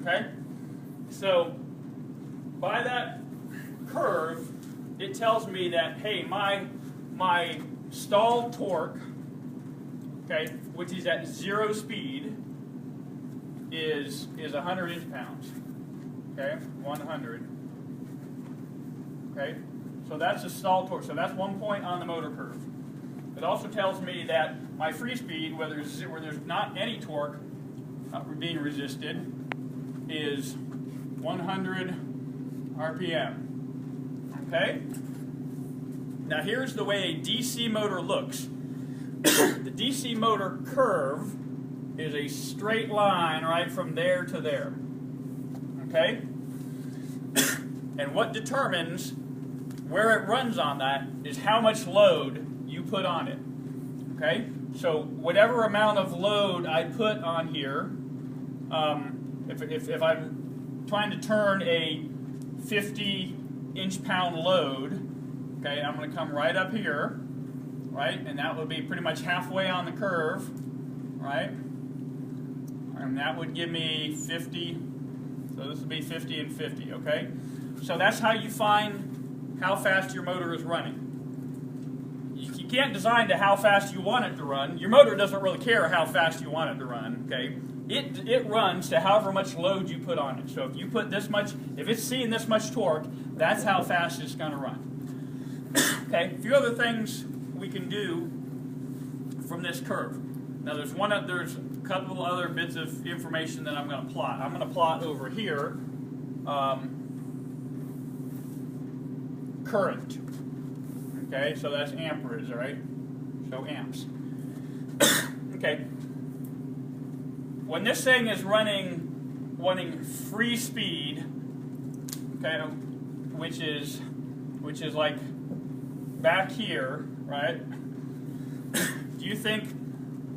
Okay? So, by that curve, it tells me that, hey, my stall torque, okay, which is at 0 speed, is 100 inch-pounds. Okay, 100. Okay, so that's the stall torque. So that's 1 point on the motor curve. It also tells me that my free speed, where there's not any torque being resisted, is 100 RPM. Okay? Now here's the way a DC motor looks. The DC motor curve is a straight line right from there to there. Okay? And what determines where it runs on that is how much load you put on it. Okay? So whatever amount of load I put on here, if I'm trying to turn a 50 inch-pound load, okay, I'm going to come right up here, right, and that would be pretty much halfway on the curve, right, and that would give me 50, so this would be 50 and 50, okay? So that's how you find how fast your motor is running. You can't design to how fast you want it to run. Your motor doesn't really care how fast you want it to run, okay? It runs to however much load you put on it. So if you put this much, if it's seeing this much torque, that's how fast it's going to run. Okay, a few other things we can do from this curve. Now there's a couple other bits of information that I'm going to plot. I'm going to plot over here current. Okay, so that's amperage, all right? So amps. Okay. When this thing is running free speed, okay, which is like back here, right? Do you think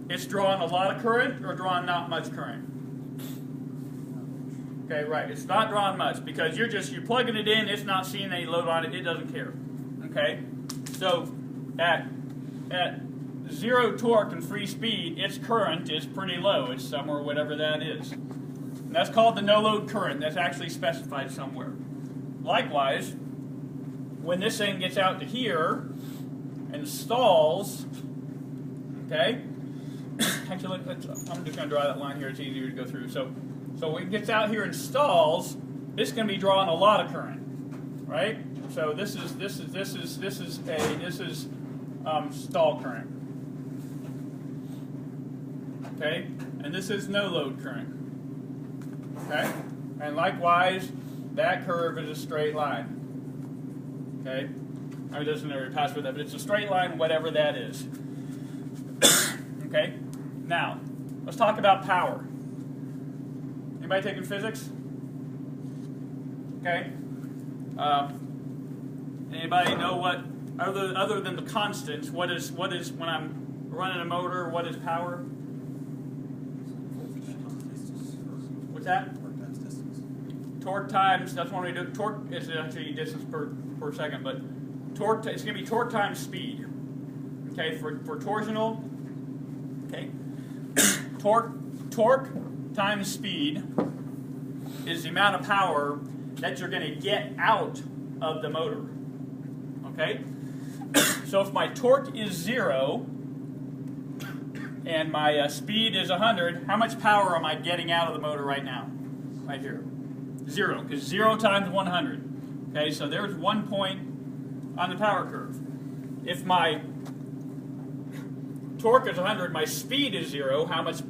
it's drawing a lot of current or drawing not much current? Okay, right. It's not drawing much because you're plugging it in. It's not seeing any load on it. It doesn't care. Okay, so at 0 torque and free speed, its current is pretty low. It's somewhere, whatever that is. And that's called the no-load current. That's actually specified somewhere. Likewise, when this thing gets out to here and stalls, okay, actually, I'm just going to draw that line here. It's easier to go through. So when it gets out here and stalls, it's going to be drawing a lot of current, right? So this is stall current. Okay, and this is no load current. Okay, and likewise, that curve is a straight line. Okay, I mean, it doesn't ever pass with that, but it's a straight line, whatever that is. Okay, now let's talk about power. Anybody taking physics? Okay. Anybody know what other than the constants? What is when I'm running a motor? What is power? What's that? Torque times distance. Torque times. That's when we do. Torque is actually distance per second, but torque. It's going to be torque times speed. Okay, for torsional. Okay, torque times speed is the amount of power that you're going to get out of the motor. Okay, so if my torque is 0 and my speed is 100, how much power am I getting out of the motor right now? Right here, 0, because 0 times 100. Okay, so there's 1 point on the power curve. If my torque is 100, my speed is 0, how much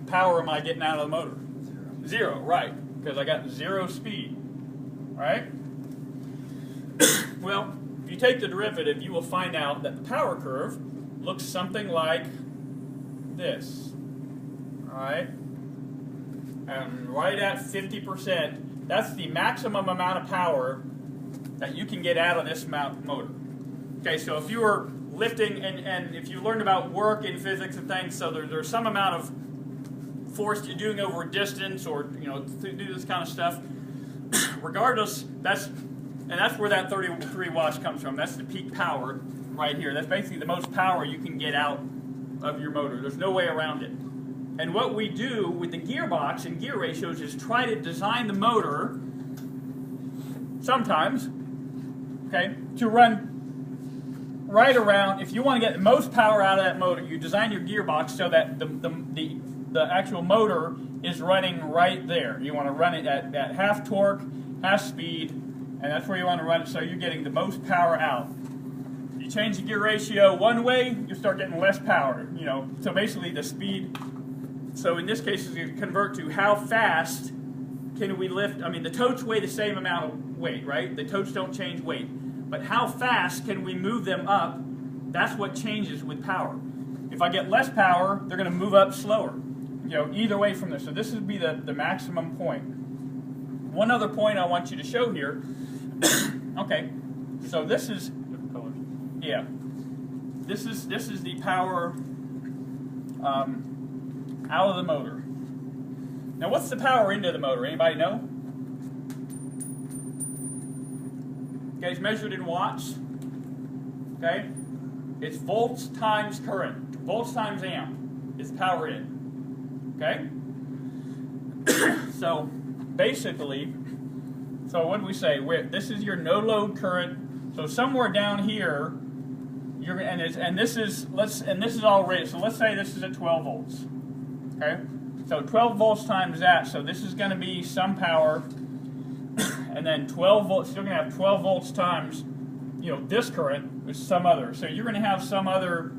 power am I getting out of the motor? 0, right, because I got 0 speed, right? Well, if you take the derivative, you will find out that the power curve looks something like this, all right? And right at 50%, that's the maximum amount of power that you can get out of this motor. Okay, so if you were lifting, and if you learned about work in physics and things, so there's some amount of force you're doing over a distance, or to do this kind of stuff. Regardless, that's where that 33 watts comes from. That's the peak power right here. That's basically the most power you can get out of your motor. There's no way around it. And what we do with the gearbox and gear ratios is try to design the motor, sometimes, okay, to run right around. If you want to get the most power out of that motor, you design your gearbox so that the actual motor is running right there. You want to run it at half torque, half speed, and that's where you want to run it so you're getting the most power out. You change the gear ratio one way, you start getting less power. You know, so basically the speed. So in this case, it's going to convert to how fast can we lift. I mean, the totes weigh the same amount of weight, right? The totes don't change weight. But how fast can we move them up? That's what changes with power. If I get less power, they're going to move up slower. You know, either way from this. So this would be the maximum point. One other point I want you to show here. Okay, so this is, yeah, this is the power out of the motor. Now, what's the power into the motor? Anybody know? Okay, it's measured in watts. Okay, it's volts times current. Volts times amp is power in. Okay, so basically, so what do we say? This is your no load current. So somewhere down here, this is all rated. So let's say this is at 12 volts. Okay, so 12 volts times that. So this is going to be some power, and then 12 volts. You're going to have 12 volts times, you know, this current with some other. So you're going to have some other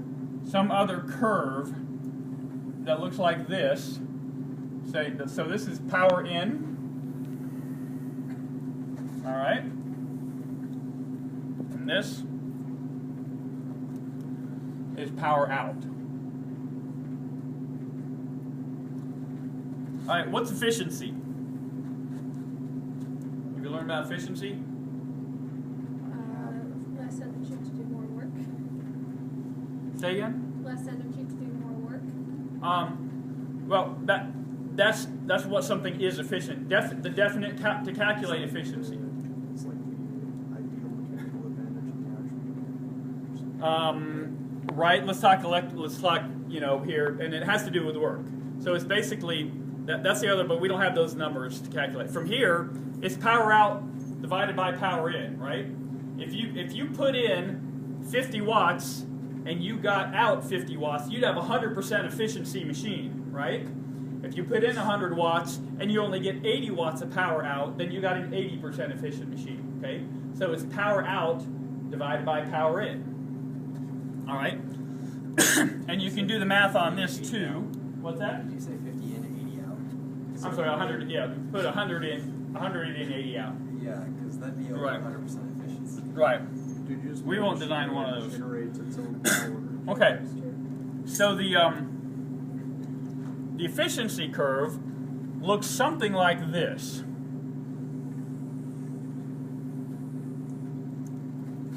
curve that looks like this. Say so. This is power in. All right, and this is power out. All right, what's efficiency? Have you learned about efficiency? Less energy to do more work. Say again? Less energy to do more work. Well, that's what something is efficient. The definite to calculate efficiency. It's like the ideal mechanical advantage of the actual. Right. Let's talk. You know, here, and it has to do with work. So it's basically that's the other, but we don't have those numbers to calculate. From here, it's power out divided by power in, right? If you put in 50 watts and you got out 50 watts, you'd have 100% efficiency machine, right? If you put in 100 watts and you only get 80 watts of power out, then you got an 80% efficient machine, okay? So it's power out divided by power in. All right? And you can do the math on this too. What's that? Did you say 50 in and 80 out? I'm sorry, 100, yeah, put 100 in, 80 out. Yeah, because that'd be over Right. 100% efficiency. Right. Dude, you just We won't design one of those. generates its own power. Okay. So the efficiency curve looks something like this.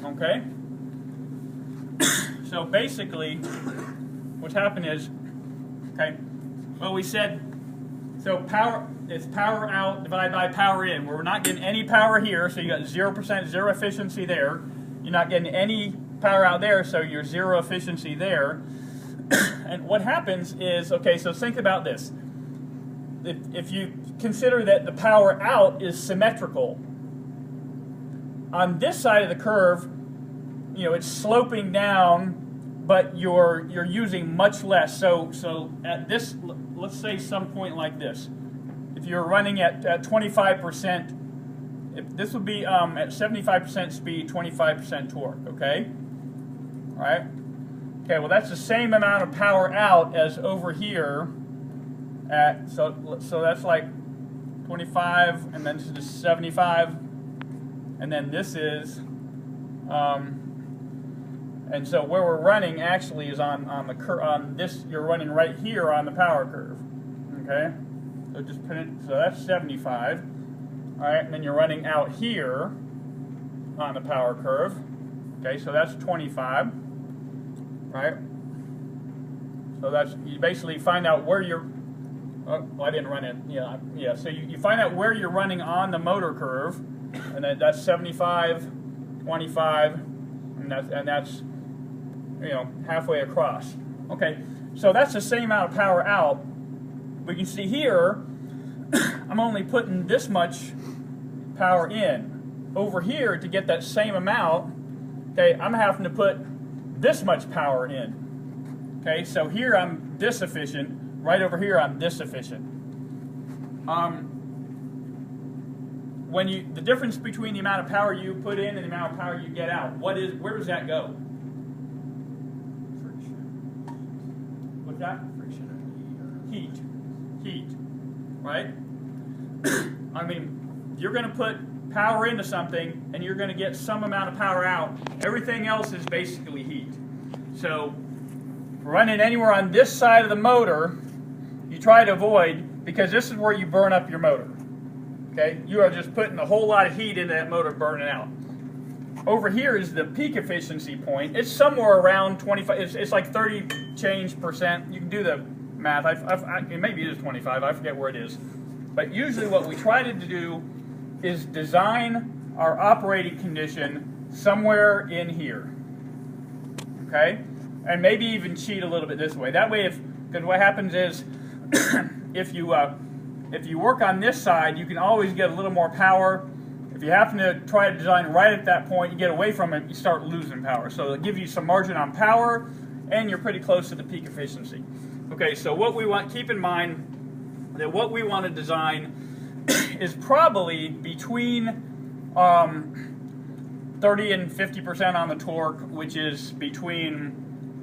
Okay? So basically, what's happened is, okay, well, we said, so it's power out divided by power in. We're not getting any power here, so you got 0%, zero efficiency there. You're not getting any power out there, so you're zero efficiency there. And what happens is, okay, so think about this. If you consider that the power out is symmetrical, on this side of the curve, you know, it's sloping down, but you're using much less. So at this, let's say some point like this, if you're running at 25%, this would be at 75% speed, 25% torque, okay? All right? Okay, well that's the same amount of power out as over here at, so that's like 25, and then this is 75, and then this is, and so where we're running actually is on this, you're running right here on the power curve, okay? So just put it, so that's 75, all right, and then you're running out here on the power curve, okay, so that's 25, right? So that's, you basically find out where you're, oh, well, I didn't run it, yeah, so you find out where you're running on the motor curve, and that's 75, 25, and that's you know, halfway across. Okay, so that's the same amount of power out, we can see here, I'm only putting this much power in. Over here, to get that same amount, okay, I'm having to put this much power in. Okay, so here I'm this efficient. Right over here, I'm this efficient. The difference between the amount of power you put in and the amount of power you get out, where does that go? Friction. What's that? Friction and Heat, right? I mean, you're going to put power into something and you're going to get some amount of power out. Everything else is basically heat. So running anywhere on this side of the motor, you try to avoid, because this is where you burn up your motor. Okay, you are just putting a whole lot of heat into that motor, burning out. Over here is the peak efficiency point. It's somewhere around 25. It's like 30 change %. You can do the math. Maybe it is 25. I forget where it is. But usually, what we try to do is design our operating condition somewhere in here. Okay, and maybe even cheat a little bit this way. That way, because what happens is, if you work on this side, you can always get a little more power. If you happen to try to design right at that point, you get away from it, you start losing power. So it'll give you some margin on power, and you're pretty close to the peak efficiency. Okay, so what we want, keep in mind that what we want to design is probably between 30 and 50% on the torque, which is between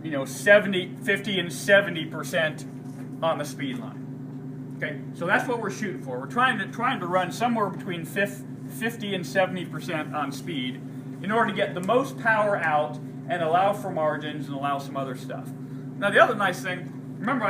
50 and 70% on the speed line. Okay, so that's what we're shooting for. We're trying to run somewhere between 50 and 70% on speed in order to get the most power out and allow for margins and allow some other stuff. Now the other nice thing, remember